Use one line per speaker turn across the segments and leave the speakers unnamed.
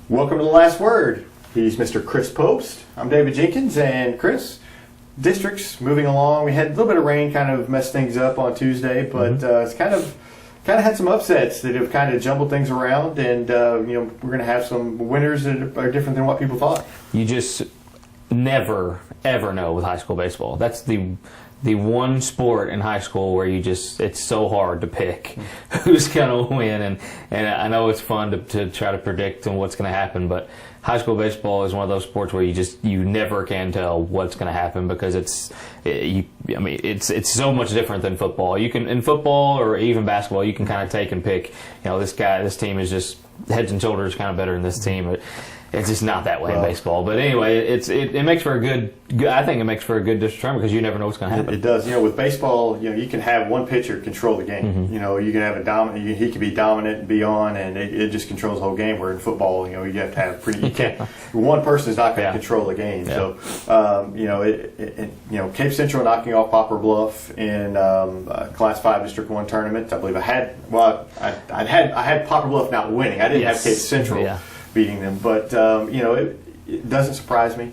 Welcome to The Last Word. He's Mr. Chris Post. I'm David Jenkins, and Chris, districts moving along. We had a little bit of rain kind of messed things up on Tuesday, but it's kind of had some upsets that have kind of jumbled things around, and we're going to have some winners that are different than what people thought.
You just never, ever know with high school baseball. That's the one sport in high school where it's so hard to pick who's going to win, and I know it's fun to try to predict what's going to happen, but high school baseball is one of those sports where you never can tell what's going to happen because it's so much different than football. You can, in football or even basketball, you can kind of take and pick, this team is just heads and shoulders kind of better than this team. It's just not that way in baseball. But anyway, it makes for a good. I think it makes for a good district tournament because you never know what's going to happen.
It does. With baseball, you can have one pitcher control the game. You can have a dominant. He can be dominant and be on, and it just controls the whole game. Where in football, you have to have pretty. You can't. One person is not going to control the game. Yeah. So, Cape Central knocking off Poplar Bluff in Class 5 District 1 tournament. I believe I had Poplar Bluff not winning. I didn't have Cape Central beating them, but it doesn't surprise me.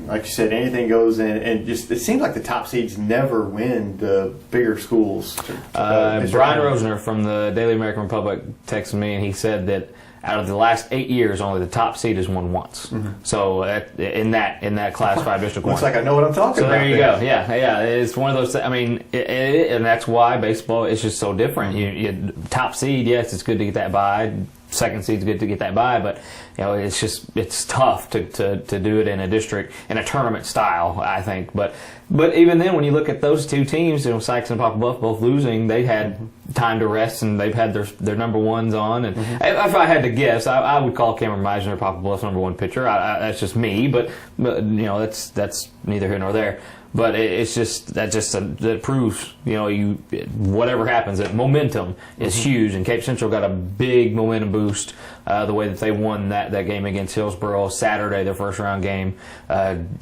Like you said, anything goes, and just it seems like the top seeds never win the bigger schools.
Brian Rosner from the Daily American Republic texted me, and he said that out of the last 8 years, only the top seed has won once. So in that Class 5 District 1.
Looks like I know what I'm talking about.
So there you go. Yeah. It's one of those. And that's why baseball is just so different. You top seed, yes, it's good to get that bye. Second seed's good to get that bye, but it's tough to do it in a district in a tournament style, I think. But even then, when you look at those two teams, Sykes and Poplar Bluff both losing, they had time to rest and they've had their number ones on. And if I had to guess, I would call Cameron Meisner Poplar Bluff's number one pitcher. That's just me, but that's neither here nor there. But that proves, whatever happens, that momentum is huge. And Cape Central got a big momentum boost the way that they won that game against Hillsboro Saturday, their first round game.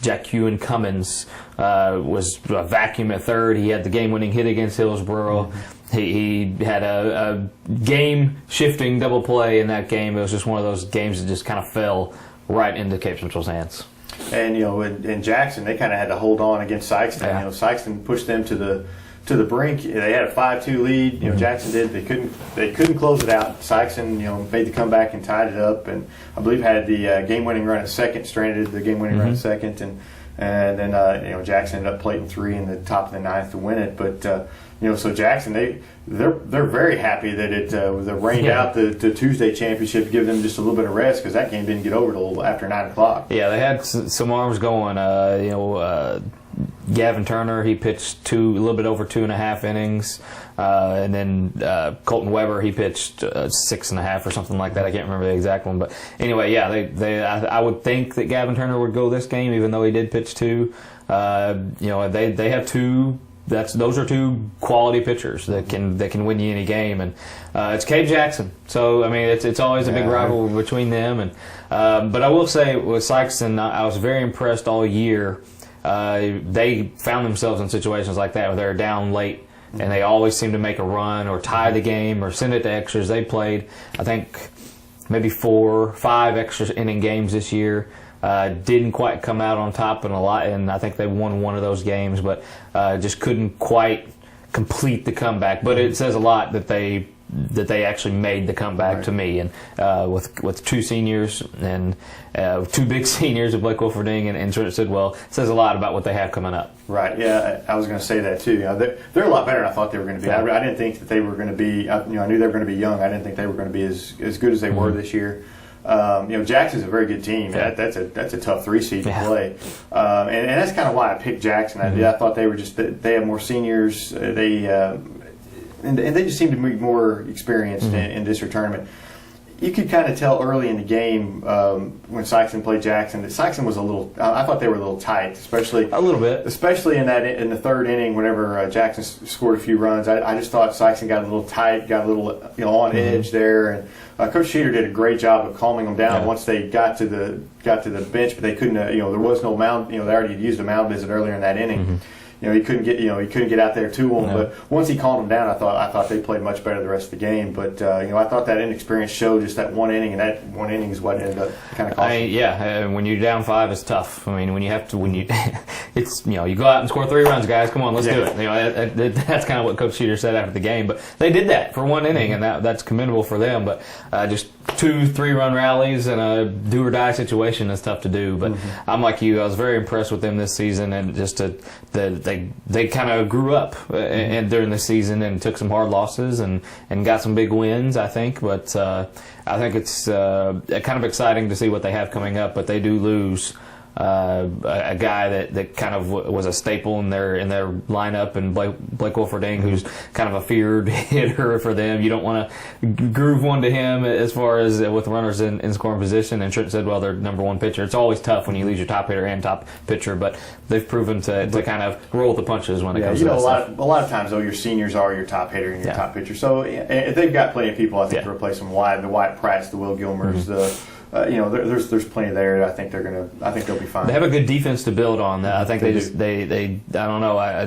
Jack Ewan Cummins was a vacuum at third. He had the game-winning hit against Hillsboro. He had a game-shifting double play in that game. It was just one of those games that just kind of fell right into Cape Central's hands.
And in Jackson, they kind of had to hold on against Sykeston. Yeah. Sykeston pushed them to the brink. They had a 5-2 lead. Jackson did. They couldn't close it out. Sykeston, made the comeback and tied it up, and I believe had the game-winning run at second. Stranded the game-winning run at second, and then Jackson ended up plating 3 in the top of the 9th to win it. But so Jackson, they're very happy that it rained out the Tuesday championship to give them just a little bit of rest because that game didn't get over till after 9 o'clock.
Yeah, they had some arms going. Gavin Turner, he pitched a little bit over 2.5 innings, and then Colton Weber, he pitched 6.5 or something like that. I can't remember the exact one, but anyway, I would think that Gavin Turner would go this game, even though he did pitch 2. They have 2. Those are 2 quality pitchers that can win you any game, and it's Cape Jackson. So it's always a big rivalry between them. And but I will say with Sykeston, I was very impressed all year. They found themselves in situations like that where they're down late, and they always seem to make a run or tie the game or send it to extras. They played, I think, maybe 4 or 5 extra inning games this year. Didn't quite come out on top in a lot, and I think they won one of those games, but just couldn't quite complete the comeback. But it says a lot that they actually made the comeback to me, and with 2 seniors and 2 big seniors of Blake Wilfording and Trent Sidwell, it says a lot about what they have coming up.
Right. Yeah, I was going to say that too. They're a lot better than I thought they were going to be. I didn't think that they were going to be. I knew they were going to be young. I didn't think they were going to be as good as they were this year. Jackson's a very good team. Yeah. That's a tough 3 seed to play, and that's kind of why I picked Jackson. I thought they were they have more seniors. And they just seem to be more experienced in district tournament. You could kind of tell early in the game when Sykeston played Jackson that Sykeston was a little. I thought they were a little tight, especially
a little bit,
especially in the 3rd inning. Whenever Jackson scored a few runs, I just thought Sykeston got a little tight, got a little on edge there, and Coach Sheeter did a great job of calming them down once they got to the bench, but they couldn't. There was no mound. They already had used a mound visit earlier in that inning. he couldn't get out there to them.
No.
But once he calmed them down, I thought they played much better the rest of the game. But I thought that inexperience showed just that one inning, and that one inning is what ended up kind of costing.
When you're down 5, it's tough. I mean, it's you go out and score 3 runs, guys. Come on, let's do it. That's kind of what Coach Sheeter said after the game. But they did that for one inning, and that's commendable for them. But just 2-3 run rallies in a do or die situation is tough to do. But I'm like you. I was very impressed with them this season, and just they kind of grew up and during the season and took some hard losses and got some big wins, I think. But I think it's kind of exciting to see what they have coming up. But they do lose a guy that kind of was a staple in their lineup, and Blake Wolferding, who's kind of a feared hitter for them. You don't want to groove one to him as far as with runners in scoring position. And Trent said, well, their number 1 pitcher. It's always tough when you lose your top hitter and top pitcher, but they've proven to kind of roll with the punches when it comes to that stuff.
A lot of times, though, your seniors are your top hitter and your top pitcher. So they've got plenty of people, I think, to replace them. The Wyatt Pratts, the Will Gilmers, there's plenty there. I think they'll be fine.
They have a good defense to build on. I think they I don't know. I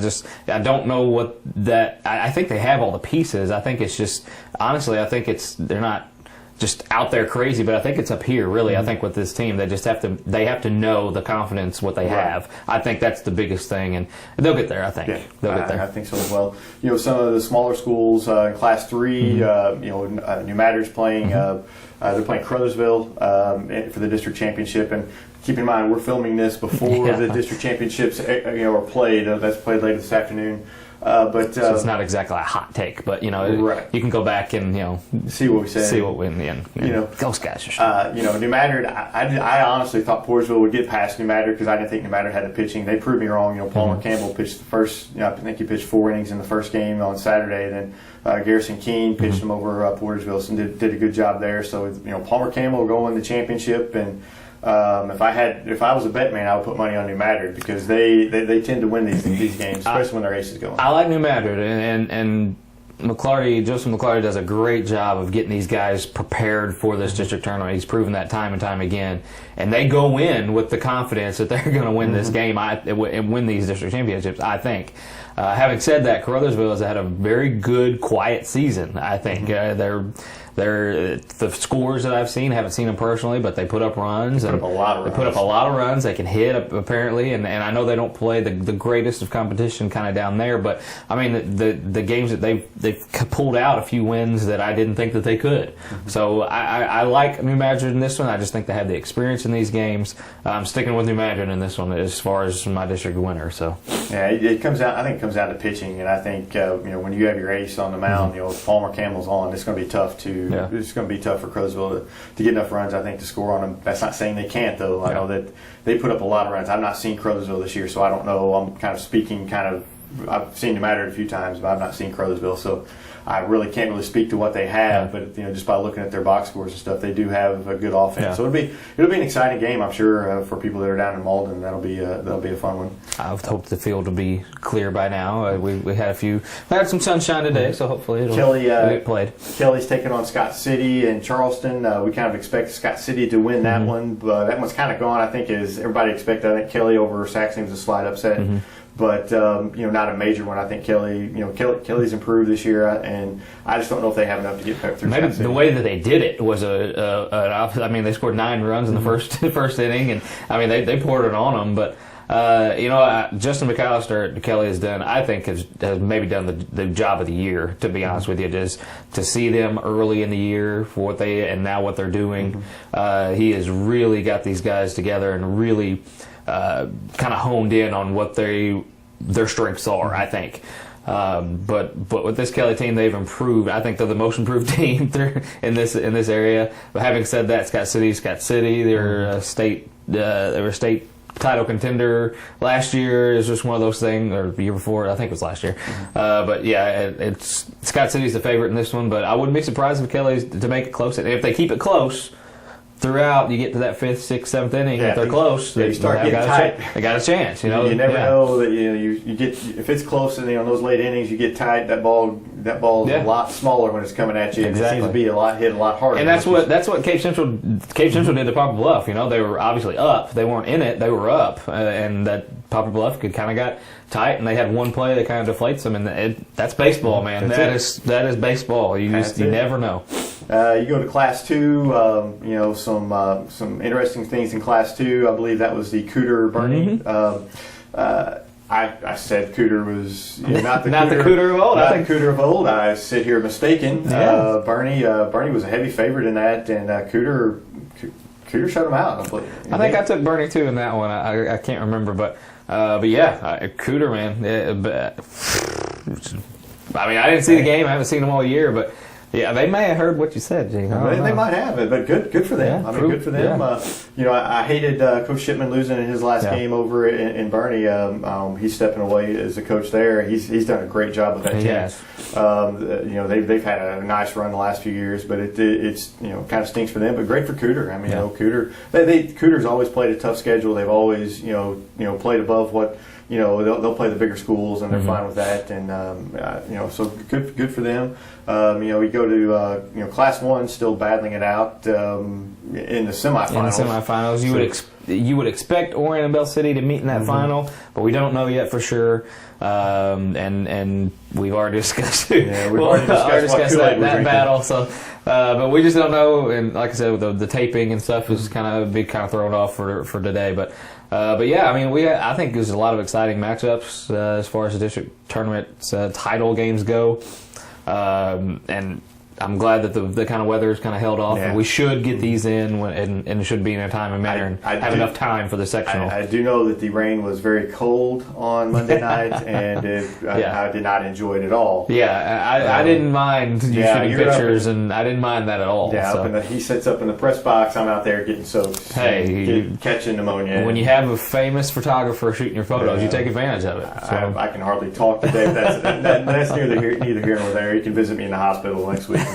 don't know what that. I think they have all the pieces. I think it's just honestly. I think they're not just out there crazy, but I think it's up here really. I think with this team, they just have to know the confidence what they have. I think that's the biggest thing, and they'll get there. I think they'll get there.
I think so as well. Some of the smaller schools in Class 3, New Madrid's playing. They're playing Crothersville for the district championship, and keep in mind we're filming this before the district championships are played. That's played later this afternoon. So
it's not exactly a hot take, but you can go back and
see what we said.
See what we in the end. Those guys are strong.
New Madrid. I honestly thought Portersville would get past New Madrid because I didn't think New Madrid had the pitching. They proved me wrong. Palmer Campbell pitched the first. I think he pitched 4 innings in the first game on Saturday. Then Garrison Keene pitched him over Portersville and did a good job there. So Palmer Campbell will go win the championship, and if I was a bet man, I would put money on New Madrid because they tend to win these games, especially when their ace is going.
I like New Madrid, and Joseph McClarty does a great job of getting these guys prepared for this district tournament. He's proven that time and time again, and they go in with the confidence that they're going to win this game and win these district championships. I think. Having said that, Crothersville has had a very good, quiet season. I think they're the scores that I've seen. Haven't seen them personally, but they put up runs. They put up a lot of runs. They can hit apparently, and I know they don't play the greatest of competition kind of down there. But I mean the games that they've pulled out a few wins that I didn't think that they could. So I like New Madrid in this one. I just think they have the experience in these games. I'm sticking with New Madrid in this one as far as my district winner. So
yeah, it comes out. I think it comes down to pitching, and I think when you have your ace on the mound, if Palmer Campbell's on, it's going to be tough It's going to be tough for Crothersville to get enough runs, I think, to score on them. That's not saying they can't, though. I know that they put up a lot of runs. I've not seen Crothersville this year, so I don't know. I'm kind of speaking I've seen New Madrid a few times, but I've not seen Crothersville, so I really can't really speak to what they have. But just by looking at their box scores and stuff, they do have a good offense. So it'll be an exciting game, I'm sure, for people that are down in Malden. That'll be a fun one.
I hope the field will be clear by now. We had some sunshine today, so hopefully it'll get played. Kelly's
taking on Scott City and Charleston. We kind of expect Scott City to win that one, but that one's kind of gone. I think as everybody expected. I think Kelly over Saxony was a slight upset. But not a major one. I think Kelly's improved this year, and I just don't know if they have enough to get through.
Maybe the way that they did it was they scored 9 runs in the first inning, and they poured it on them. But Justin McAllister, Kelly has done, I think, has maybe done the job of the year. To be honest with you, just to see them early in the year for what they're doing, he has really got these guys together and really kind of honed in on what their strengths are, I think. But with this Kelly team, they've improved. I think they're the most improved team in this area. But having said that, Scott City, they're a state title contender last year. Is just one of those things, or the year before, I think it was last year. But yeah, it's Scott City's the favorite in this one. But I wouldn't be surprised if Kelly's to make it close. And if they keep it close, throughout, you get to that 5th, 6th, 7th inning, if they're close,
you start getting tight.
They got a chance. You know,
you never know that you get, if it's close in those late innings, you get tight. That ball is a lot smaller when it's coming at you.
Exactly.
It seems to be hit a lot harder.
And that's what Cape Central did to Poplar Bluff. You know, they were obviously up. They weren't in it. They were up, and that Poplar Bluff kind of got tight, and they had one play that kind of deflates them, and that's baseball, man. That is baseball. You never know.
You go to Class 2, some interesting things in Class 2. I believe that was the Cooter Bernie. I said Cooter was not the
Cooter of old.
Not the Cooter of old. I sit here mistaken. Yeah. Bernie was a heavy favorite in that, and Cooter shut him out.
I think I took Bernie too in that one. I can't remember, but yeah, Cooter, man. I mean, I didn't see the game. I haven't seen them all year, but. Yeah, they may have heard what you said, Gene.
They might have, but good for them.
Yeah,
good for them.
Yeah.
I hated Coach Shipman losing in his last game over in Bernie. He's stepping away as a coach there. He's done a great job with that team.
Yes.
They've had a nice run the last few years, but it's kind of stinks for them. But great for Cooter. I mean, Cooter. Cooter's always played a tough schedule. They've always played above what. They'll play the bigger schools, and they're fine with that. And so good for them. We go to Class 1, still battling it out in the semifinals.
In the semifinals, you would expect Orion and Bell City to meet in that final, but we don't know yet for sure. And we've already discussed it.
Yeah, we've already discussed
that battle. So, but we just don't know. And like I said, the taping and stuff is kind of thrown off for today. But yeah, I mean, I think there's a lot of exciting matchups as far as the district tournament title games go. And I'm glad that the kind of weather is kind of held off, and we should get these in, and it should be in a time and manner, and have enough time for the sectional.
I do know that the rain was very cold on Monday night, and I did not enjoy it at all.
Yeah, I didn't mind you shooting pictures, and I didn't mind that at all.
Yeah,
so.
He sits up in the press box. I'm out there getting soaked.
Hey,
catching pneumonia.
When you have a famous photographer shooting your photos, you take advantage of it. So.
I can hardly talk today. That's neither here nor there. You can visit me in the hospital next week.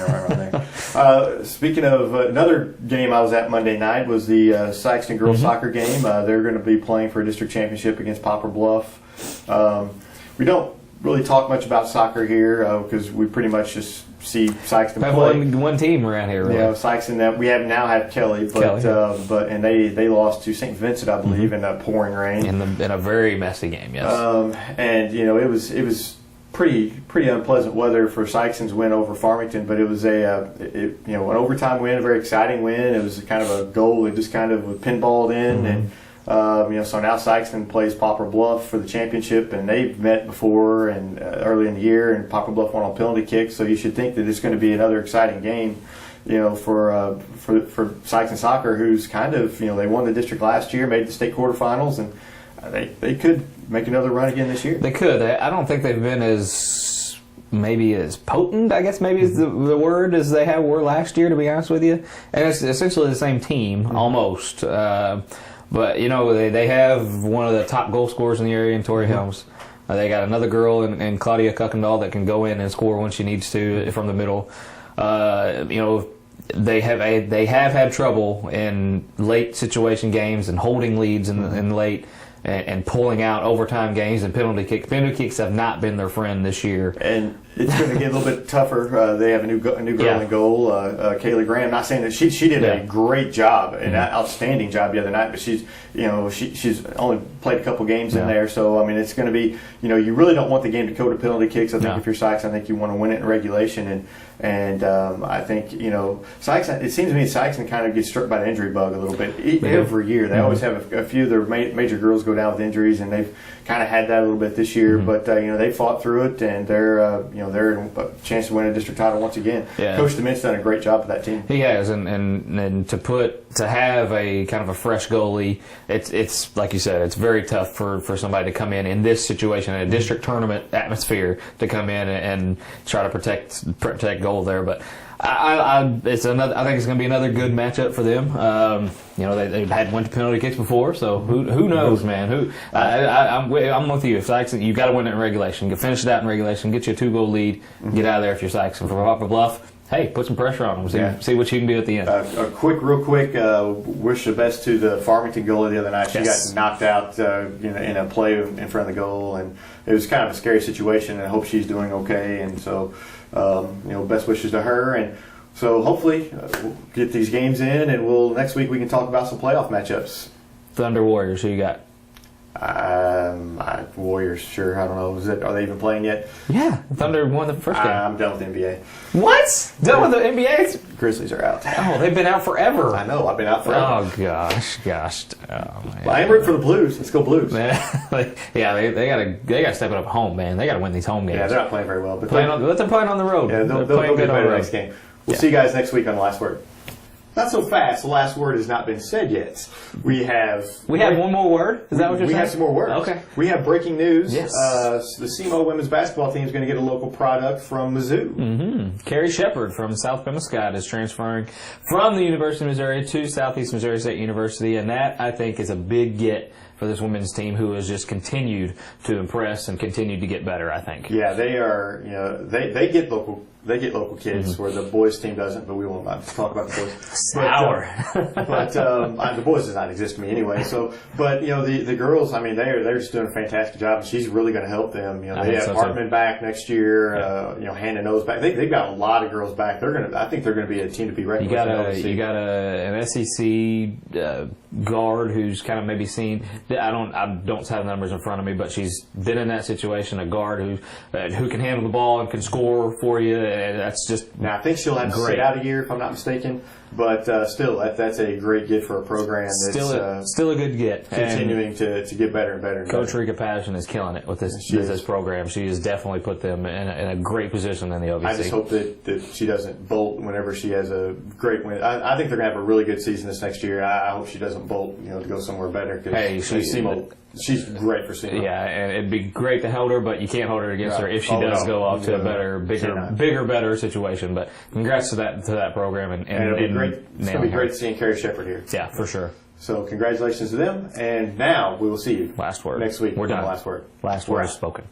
Speaking of another game I was at Monday night was the Sikeston girls soccer game. They're going to be playing for a district championship against Poplar Bluff. We don't really talk much about soccer here because we pretty much just see Sikeston play.
We have one team around here, really.
Sikeston. We now have Kelly, but they lost to St. Vincent, I believe, in a pouring rain
in a very messy game. Yes,
and it was pretty unpleasant weather for Sikeston's win over Farmington, but it was an overtime win, a very exciting win. It was kind of a goal that just kind of was pinballed in, and so now Sikeston plays Poplar Bluff for the championship, and they've met before and early in the year, and Poplar Bluff won on penalty kicks, so you should think that it's going to be another exciting game. For Sikeston soccer, who's kind of they won the district last year, made the state quarterfinals, and they could make another run again this year.
They could. I don't think they've been as potent, I guess maybe is the word, as they were last year, to be honest with you. And it's essentially the same team, almost. But, they have one of the top goal scorers in the area in Tori Helms. They got another girl in Claudia Kuykendall that can go in and score when she needs to from the middle. They have had trouble in late situation games and holding leads in late and pulling out overtime games and penalty kicks. Penalty kicks have not been their friend this year. And
it's going to get a little bit tougher. They have a new girl in goal, Kayla Graham. Not saying that she did a great job, an outstanding job the other night, but she's only played a couple games in there. So I mean, it's going to be you really don't want the game to go to penalty kicks. I think if you're Sykes, I think you want to win it in regulation. And I think Sykes. It seems to me Sykes kind of gets struck by the injury bug a little bit every year. They always have a few of their major girls go down with injuries, and they've kind of had that a little bit this year. But they fought through it, and they're in a chance to win a district title once again. Yeah. Coach DeMint's done a great job with that team.
He has, and to have a kind of a fresh goalie, it's like you said, it's very tough for somebody to come in this situation, in a district tournament atmosphere, to come in and try to protect goal there. But I think it's going to be another good matchup for them. They've had went to penalty kicks before, so who knows, man? I'm with you. If Sykes, you've got to win it in regulation. You finish it out in regulation, get you a 2-goal lead, get out of there if you're Sykes. And for Poplar Bluff, Hey, put some pressure on them. See,
Yeah.
see what you can do at the end.
Real quick, wish the best to the Farmington goalie the other night. She
Yes.
got knocked out in a play in front of the goal, and it was kind of a scary situation. And I hope she's doing okay. And so, best wishes to her. And so hopefully we'll get these games in, and next week we can talk about some playoff matchups.
Thunder Warriors, who you got?
Warriors, sure. I don't know. Are they even playing yet?
Yeah, Thunder won the first game.
I'm done with the NBA.
What? Done with the NBA?
Grizzlies are out.
Oh, they've been out forever.
I know. I've been out forever.
Oh gosh. Oh, man.
I am rooting for the Blues. Let's go Blues.
They gotta step it up home, man. They gotta win these home games.
Yeah, they're not playing very well. But
Let them play on the road.
Yeah, they'll get better next game. We'll see you guys next week on The Last Word. Not so fast. The last word has not been said yet. We have
one more word? Is that what you're saying?
We have some more words.
Okay.
We have breaking news.
Yes.
The SEMO women's basketball team is going to get a local product from Mizzou.
Mm-hmm. Carrie Shepard from South Pemiscot is transferring from the University of Missouri to Southeast Missouri State University, and that, I think, is a big get for this women's team, who has just continued to impress and continued to get better, I think.
Yeah, they are. They get local. They get local kids where the boys team doesn't, but we won't talk about the boys.
Sour.
But the boys does not exist to me anyway. So, but the girls, I mean, they're just doing a fantastic job, and she's really going to help them. They have Hartman back next year. Hannah Knows back. They've got a lot of girls back. I think they're going to be a team to be reckoned with.
You got an SEC guard who's kind of maybe seen. I don't have the numbers in front of me, but she's been in that situation. A guard who can handle the ball and can score for you. And that's just
now. I think she'll have to sit out a year, if I'm not mistaken. But still, that's a great get for a program. That's
still a good get.
Continuing to get better and better.
Coach Rika Passion is killing it with this program. She has definitely put them in a great position in the OVC.
I just hope that she doesn't bolt whenever she has a great win. I think they're going to have a really good season this next year. I hope she doesn't bolt, to go somewhere better. She's great for SEMO.
Yeah, and it'd be great to hold her, but you can't hold her against her if she does go off to a better situation. But congrats to that program and
it'll be great. It's going to be great seeing Carrie Shepard here.
Yeah, for sure.
So congratulations to them, and now we will see you
Last word
next week.
We're done.
Last word.
Last word is spoken.